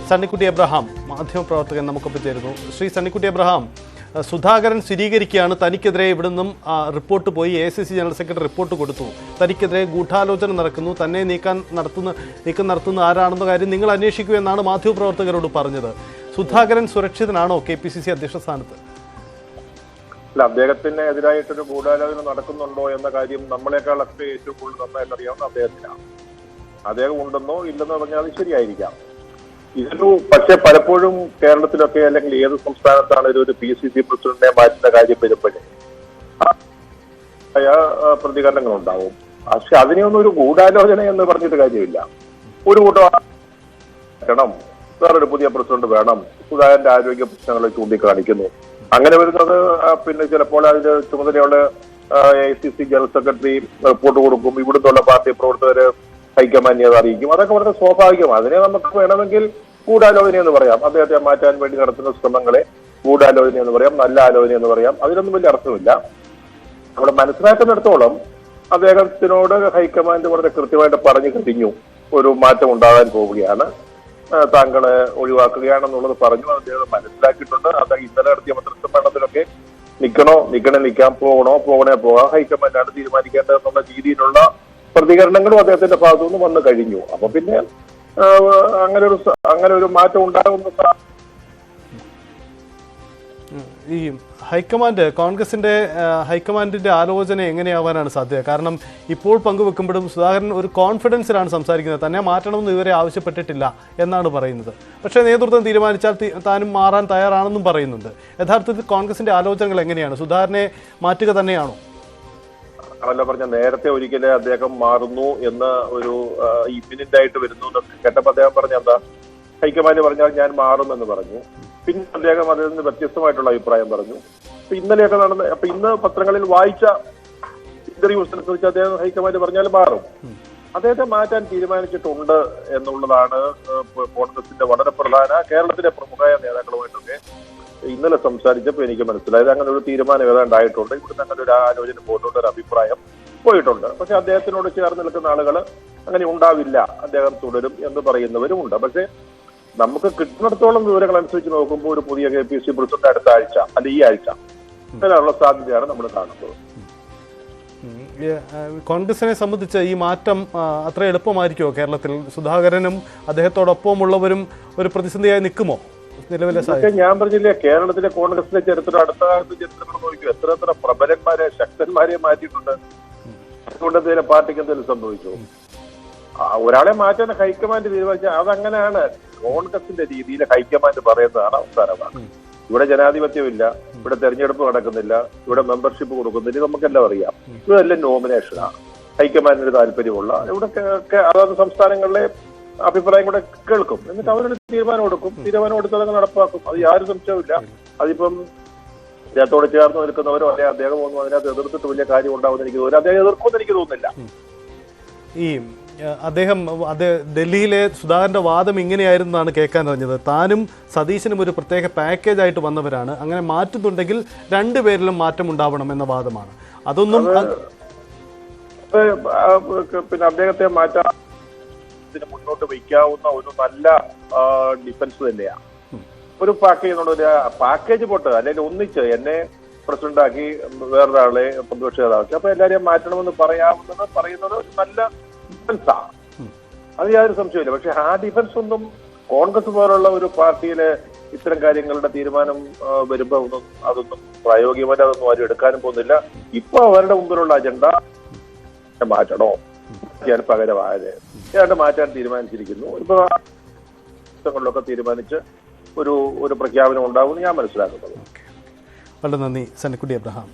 Sunnykutty Abraham മാധ്യമപ്രവർത്തകൻ നമുക്കൊപ്പം ചേരുന്നു. ശ്രീ സണ്ണിക്കുട്ടി എബ്രഹാം, സുധാകരൻ സ്ഥിരീകരിക്കുകയാണ് തനിക്കെതിരെ ഇവിടെ നിന്നും റിപ്പോർട്ട് പോയി AICC ജനറൽ സെക്രട്ടറി റിപ്പോർട്ട് കൊടുത്തു. തനിക്കെതിരെ ഗൂഢാലോചന നടക്കുന്നു, തന്നെ നീക്കം നടത്തുന്ന ആരാണെന്ന കാര്യം നിങ്ങൾ അന്വേഷിക്കൂ എന്നാണ് മാധ്യമപ്രവർത്തകരോട് പറഞ്ഞത്. സുധാകരൻ സുരക്ഷിതനാണോ KPCC അധ്യക്ഷ സ്ഥാനത്ത്? അല്ല, അദ്ദേഹത്തിന് എതിരായിട്ടൊരു ഗൂഢാലോചന നടക്കുന്നുണ്ടോ എന്ന കാര്യം നമ്മളെക്കാളൊക്കെ ഏറ്റവും കൂടുതൽ നന്നായിട്ട് അറിയാവുന്ന അദ്ദേഹത്തിനാണ്. അദ്ദേഹം ഉണ്ടെന്നോ ഇല്ലെന്നോ പറഞ്ഞാൽ അത് ശരിയായിരിക്കാം. ഇതൊരു പക്ഷെ പലപ്പോഴും കേരളത്തിലൊക്കെ അല്ലെങ്കിൽ ഏത് സംസ്ഥാനത്താണെങ്കിലും ഒരു PCC പ്രസിഡന്റിനെ മാറ്റുന്ന കാര്യം വരുമ്പോഴേ പ്രതികരണങ്ങൾ ഉണ്ടാവും. പക്ഷെ അതിനെയൊന്നും ഒരു ഗൂഢാലോചന എന്ന് പറഞ്ഞിട്ട് കാര്യമില്ല. ഒരു കൂട്ടം വേറൊരു പുതിയ പ്രസിഡന്റ് വേണം, സുധാകരന്റെ ആരോഗ്യ പ്രശ്നങ്ങളെ ചൂണ്ടിക്കാണിക്കുന്നു. അങ്ങനെ വരുന്നത് പിന്നെ ചിലപ്പോൾ അതിന്റെ ചുമതലയുള്ള AICC ജനറൽ സെക്രട്ടറി റിപ്പോർട്ട് കൊടുക്കും, ഇവിടുന്നുള്ള പാർട്ടി പ്രവർത്തകര് ഹൈക്കമാൻഡിനെ അറിയിക്കും. അതൊക്കെ വളരെ സ്വാഭാവികമാണ്. അതിനെ നമുക്ക് വേണമെങ്കിൽ ഗൂഢാലോചന എന്ന് പറയാം. അദ്ദേഹത്തെ മാറ്റാൻ വേണ്ടി നടത്തുന്ന ശ്രമങ്ങളെ ഗൂഢാലോചന എന്ന് പറയാം, നല്ല ആലോചന എന്ന് പറയാം. അതിലൊന്നും വലിയ അർത്ഥമില്ല. അവിടെ മനസ്സിലാക്കുന്നിടത്തോളം അദ്ദേഹത്തിനോട് ഹൈക്കമാൻഡ് വളരെ കൃത്യമായിട്ട് പറഞ്ഞു കഴിഞ്ഞു, ഒരു മാറ്റം ഉണ്ടാകാൻ പോവുകയാണ്, താങ്കളെ ഒഴിവാക്കുകയാണെന്നുള്ളത് പറഞ്ഞു. അദ്ദേഹം മനസ്സിലാക്കിയിട്ടുണ്ട്. അത് ഇന്നലെ നടത്തിയ മന്ത്രിസമ്മേളനത്തിലൊക്കെ നിൽക്കാൻ പോകണേ പോകാം, ഹൈക്കമാൻഡാണ് തീരുമാനിക്കേണ്ടതെന്നുള്ള രീതിയിലുള്ള പ്രതികരണങ്ങളും അദ്ദേഹത്തിന്റെ ഭാഗത്തുനിന്ന് വന്നു കഴിഞ്ഞു. അപ്പൊ പിന്നെ അങ്ങനെ ഒരു മാറ്റം ഉണ്ടാകുന്ന ഈ കോൺഗ്രസിന്റെ ഹൈക്കമാൻഡിന്റെ ആലോചന എങ്ങനെയാവാനാണ് സാധ്യത? കാരണം ഇപ്പോൾ പങ്കുവെക്കുമ്പോഴും സുധാകരൻ ഒരു കോൺഫിഡൻസിലാണ് സംസാരിക്കുന്നത്, തന്നെ മാറ്റണമെന്ന് ഇതുവരെ ആവശ്യപ്പെട്ടിട്ടില്ല എന്നാണ് പറയുന്നത്. പക്ഷേ നേതൃത്വം തീരുമാനിച്ചാൽ താനും മാറാൻ തയ്യാറാണെന്നും പറയുന്നുണ്ട്. യഥാർത്ഥത്തിൽ കോൺഗ്രസിന്റെ ആലോചനകൾ എങ്ങനെയാണ്? സുധാകരനെ മാറ്റുക തന്നെയാണോ? അതല്ല പറഞ്ഞ, നേരത്തെ ഒരിക്കലേ അദ്ദേഹം മാറുന്നു എന്ന് ഒരു ഇമ്മിനന്റ് ആയിട്ട് വരുന്നു എന്നൊക്കെ കേട്ടപ്പോൾ അദ്ദേഹം പറഞ്ഞ എന്താ, ഹൈക്കമാൻഡ് പറഞ്ഞാൽ ഞാൻ മാറുമെന്ന് പറഞ്ഞു. പിന്നെ അദ്ദേഹം അതിൽ നിന്ന് വ്യത്യസ്തമായിട്ടുള്ള അഭിപ്രായം പറഞ്ഞു. അപ്പൊ ഇന്നലെയൊക്കെ നടന്ന, അപ്പൊ ഇന്ന് പത്രങ്ങളിൽ വായിച്ച ഇന്റർവ്യൂസ് അനുസരിച്ച് അദ്ദേഹം ഹൈക്കമാൻഡ് പറഞ്ഞാൽ മാറും. അദ്ദേഹത്തെ മാറ്റാൻ തീരുമാനിച്ചിട്ടുണ്ട് എന്നുള്ളതാണ് കോൺഗ്രസിന്റെ വളരെ പ്രധാന, കേരളത്തിലെ പ്രമുഖമായ നേതാക്കളുമായിട്ടൊക്കെ ഇന്നലെ സംസാരിച്ചപ്പോൾ എനിക്ക് മനസ്സിലായത് അങ്ങനെ ഒരു തീരുമാനം ഏതാണ്ടായിട്ടുണ്ട്. ഇവിടുന്ന് അങ്ങനെ ഒരു ആലോചന പോയിട്ടുണ്ട്, ഒരു അഭിപ്രായം പോയിട്ടുണ്ട്. പക്ഷെ അദ്ദേഹത്തിനോട് ചേർന്ന് നിൽക്കുന്ന ആളുകൾ അങ്ങനെ ഉണ്ടാവില്ല, അദ്ദേഹം തുടരും എന്ന് പറയുന്നവരും ഉണ്ട്. പക്ഷെ നമുക്ക് കിട്ടുന്നിടത്തോളം വിവരങ്ങൾ അനുസരിച്ച് നോക്കുമ്പോൾ ഒരു പുതിയ KPCC പ്രസിഡന്റ് അടുത്ത ആഴ്ച അല്ല ഈ ആഴ്ച വരാനുള്ള സാധ്യതയാണ് നമ്മൾ കാണുന്നത്. കോൺഗ്രസിനെ സംബന്ധിച്ച് ഈ മാറ്റം അത്ര എളുപ്പമായിരിക്കുമോ? കേരളത്തിൽ സുധാകരനും അദ്ദേഹത്തോടൊപ്പമുള്ളവരും ഒരു പ്രതിസന്ധിയായി നിൽക്കുമോ നിലവിലെ? ഞാൻ പറഞ്ഞില്ലേ, കേരളത്തിലെ കോൺഗ്രസിന്റെ ചരിത്രം അടുത്ത കാലത്ത് ചരിത്രങ്ങൾ നോക്കിയോ, എത്ര പ്രബലന്മാരെ ശക്തന്മാരെ മാറ്റിയിട്ടുണ്ട്. അതുകൊണ്ട് എന്തെങ്കിലും പാർട്ടിക്ക് എന്തെങ്കിലും സംഭവിച്ചു? ഒരാളെ മാറ്റാൻ ഹൈക്കമാൻഡ് തീരുമാനിച്ചാൽ അതങ്ങനെയാണ്. കോൺഗ്രസിന്റെ രീതിയിൽ ഹൈക്കമാൻഡ് പറയുന്നതാണ് അവസാനമാണ്. ഇവിടെ ജനാധിപത്യമില്ല, ഇവിടെ തെരഞ്ഞെടുപ്പ് നടക്കുന്നില്ല, ഇവിടെ മെമ്പർഷിപ്പ് കൊടുക്കുന്നില്ല, നമുക്കെല്ലാം അറിയാം. ഇതെല്ലാം നോമിനേഷനാണ്. ഹൈക്കമാൻഡിന് താല്പര്യമുള്ള ഇവിടെ അതാത് സംസ്ഥാനങ്ങളിലെ അഭിപ്രായം കൂടെ കേൾക്കും, എന്നിട്ട് അവരൊരു തീരുമാനം എടുത്ത് അതങ്ങ് നടപ്പാക്കും. അത് യാതൊരു സംശയവുമില്ല. അതിപ്പം അദ്ദേഹത്തോട് ചേർന്ന് നിൽക്കുന്നവരോ അല്ലെ അദ്ദേഹം ഒന്നും അതിനകത്ത് എതിർത്തിട്ട് വലിയ കാര്യം ഉണ്ടാവുമെന്ന് എനിക്ക് തോന്നുന്നു. അദ്ദേഹം എതിർക്കുമെന്ന് എനിക്ക് തോന്നുന്നില്ല. ഈ ഡൽഹിയിലെ സുധാകരന്റെ വാദം ഇങ്ങനെയായിരുന്നാണ് കേൾക്കാൻ അറിഞ്ഞത്. താനും സതീശനും ഒരു പ്രത്യേക പാക്കേജായിട്ട് വന്നവരാണ്, അങ്ങനെ മാറ്റുന്നുണ്ടെങ്കിൽ രണ്ടുപേരിലും മാറ്റം ഉണ്ടാവണം എന്ന വാദമാണ്. അതൊന്നും പിന്നെ അദ്ദേഹത്തെ മാറ്റാൻ മുന്നോട്ട് വയ്ക്കാവുന്ന ഒരു നല്ല ഡിഫൻസ് തന്നെയാണ്. ഒരു പാക്കേജ് പോട്ട്, അല്ലെങ്കിൽ ഒന്നിച്ച് എന്നെ പ്രസിഡന്റാക്കി വേറൊരാളെ പ്രതിപക്ഷ നേതാവാക്കി, അപ്പൊ എല്ലാവരെയും മാറ്റണമെന്ന് പറയുന്നത് ഒരു നല്ല ഡിഫൻസാണ്. അത് യാതൊരു സംശയമില്ല. പക്ഷെ ആ ഡിഫൻസ് ഒന്നും കോൺഗ്രസ് പോലുള്ള ഒരു പാർട്ടിയിലെ ഇത്തരം കാര്യങ്ങളുടെ തീരുമാനം വരുമ്പോ അതൊന്നും പ്രായോഗികമായിട്ട് അതൊന്നും ആരും എടുക്കാനും പോകുന്നില്ല. ഇപ്പൊ അവരുടെ മുമ്പിലുള്ള അജണ്ട മാറ്റണോ, പകരമായത് ഏതാണ്ട് മാറ്റാൻ തീരുമാനിച്ചിരിക്കുന്നു. ഇപ്പൊ ദിവസങ്ങളിലൊക്കെ തീരുമാനിച്ച് ഒരു പ്രഖ്യാപനം ഉണ്ടാകുമെന്ന് ഞാൻ മനസ്സിലാക്കുന്നത്. വളരെ നന്ദി സണ്ണിക്കുട്ടി എബ്രഹാം.